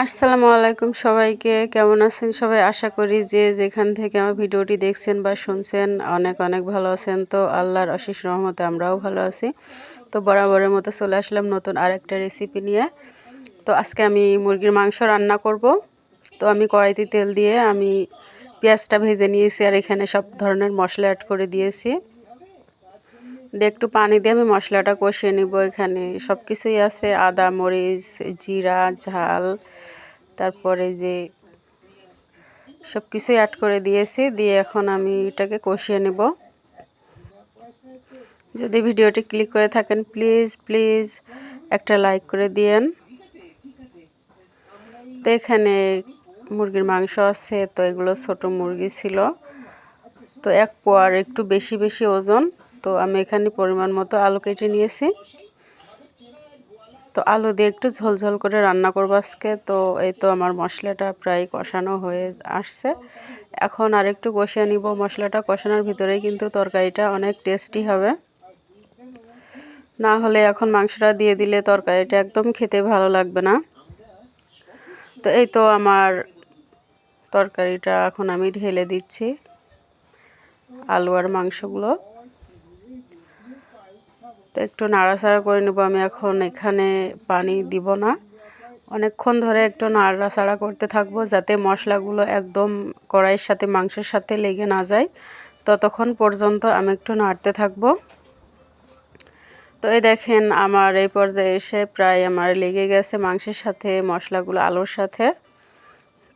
আসসালামু আলাইকুম সবাইকে, কেমন আছেন সবাই? আশা করি যে যেখান থেকে আমার ভিডিওটি দেখছেন বা শুনছেন অনেক অনেক ভালো আছেন। তো আল্লাহর অশেষ রহমতে আমরাও ভালো আছি। তো বরাবরের মতো চলে আসলাম নতুন আরেকটা রেসিপি নিয়ে। তো আজকে আমি মুরগির মাংস রান্না করব। তো আমি কড়াইতে তেল দিয়ে আমি পেঁয়াজটা ভেজে নিয়েছি আর এখানে সব ধরনের মশলা অ্যাড করে দিয়েছি। দিয়ে একটু পানি দিয়ে আমি মশলাটা কষিয়ে নিব। এখানে সব কিছুই আছে, আদা, মরিচ, জিরা, ঝাল, তারপরে যে সব কিছুই অ্যাড করে দিয়েছি। দিয়ে এখন আমি এটাকে কষিয়ে নেব। যদি ভিডিওটি ক্লিক করে থাকেন প্লিজ একটা লাইক করে দিয়েন। তো এখানে মুরগির মাংস আছে, তো এগুলো ছোট মুরগি ছিল, তো এক পোয়ার একটু বেশি ওজন। তো আমি এখানে পরিমাণ মতো আলু কেটে নিয়েছি। তো আলু দিয়ে একটু ঝোলঝোল করে রান্না করবো আজকে। তো এই তো আমার মশলাটা প্রায় কষানো হয়ে আসছে। এখন আর একটু কষিয়ে নিব। মশলাটা কষানোর ভিতরেই কিন্তু তরকারিটা অনেক টেস্টি হবে, না হলে এখন মাংসটা দিয়ে দিলে তরকারিটা একদম খেতে ভালো লাগবে না। তো এই তো আমার তরকারিটা এখন আমি ঢেলে দিচ্ছি আলু আর মাংসগুলো। তো একটু নাড়াচাড়া করে নেব। আমি এখন এখানে পানি দিব না, অনেকক্ষণ ধরে একটু নাড়াচাড়া করতে থাকবো যাতে মশলাগুলো একদম কড়াইয়ের সাথে মাংসের সাথে লেগে না যায়। ততক্ষণ পর্যন্ত আমি একটু নাড়তে থাকবো। তো এই দেখেন আমার এই পর্যায়ে এসে প্রায় আমার লেগে গেছে মাংসের সাথে মশলাগুলো আলুর সাথে।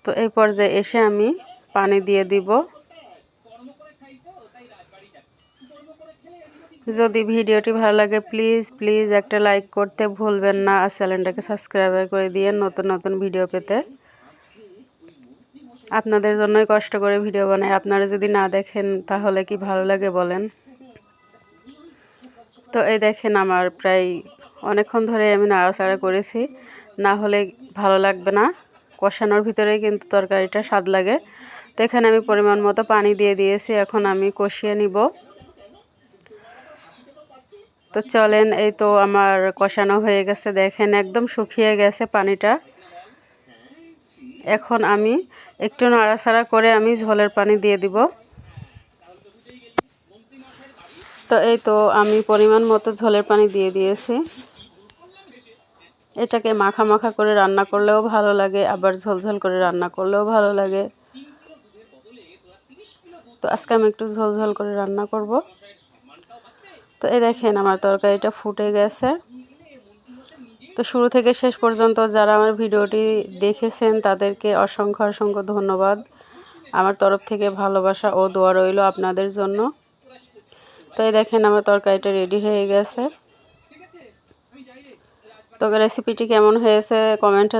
তো এই পর্যায়ে এসে আমি পানি দিয়ে দিব। যদি ভিডিওটি ভালো লাগে প্লিজ একটা লাইক করতে ভুলবেন না, আর চ্যানেলটাকে সাবস্ক্রাইব করে দিয়ে নতুন ভিডিও পেতে। আপনাদের জন্যই কষ্ট করে ভিডিও বানাই, আপনারা যদি না দেখেন তাহলে কি ভালো লাগে বলেন? তো এই দেখেন আমার প্রায় অনেকক্ষণ ধরে আমি নাড়াচাড়া করেছি, না হলে ভালো লাগবে না। কষানোর ভিতরেই কিন্তু তরকারিটা স্বাদ লাগে। তো এখানে আমি পরিমাণ মতো পানি দিয়ে দিয়েছি, এখন আমি কষিয়ে নিব। তো চলেন, এই তো আমার কষানো হয়ে গেছে, দেখেন একদম শুকিয়ে গেছে পানিটা। এখন আমি একটু নাড়াচাড়া করে আমি ঝোলের পানি দিয়ে দিব। তো এই তো আমি পরিমাণ মতো ঝোলের পানি দিয়ে দিয়েছি। এটাকে মাখা করে রান্না করলেও ভালো লাগে, আবার ঝোলঝোল করে রান্না করলেও ভালো লাগে। তো আজকে আমি একটু ঝোলঝোল করে রান্না করব। তো এই দেখেন আমার তরকারিটা ফুটে গেছে। তো শুরু থেকে শেষ পর্যন্ত যারা আমার ভিডিওটি দেখেছেন তাদেরকে অসংখ্য ধন্যবাদ। আমার তরফ থেকে ভালোবাসা ও দোয়া রইল আপনাদের জন্য। তো এই দেখেন আমার তরকারিটা রেডি হয়ে গেছে। তো রেসিপিটি কেমন হয়েছে কমেন্টে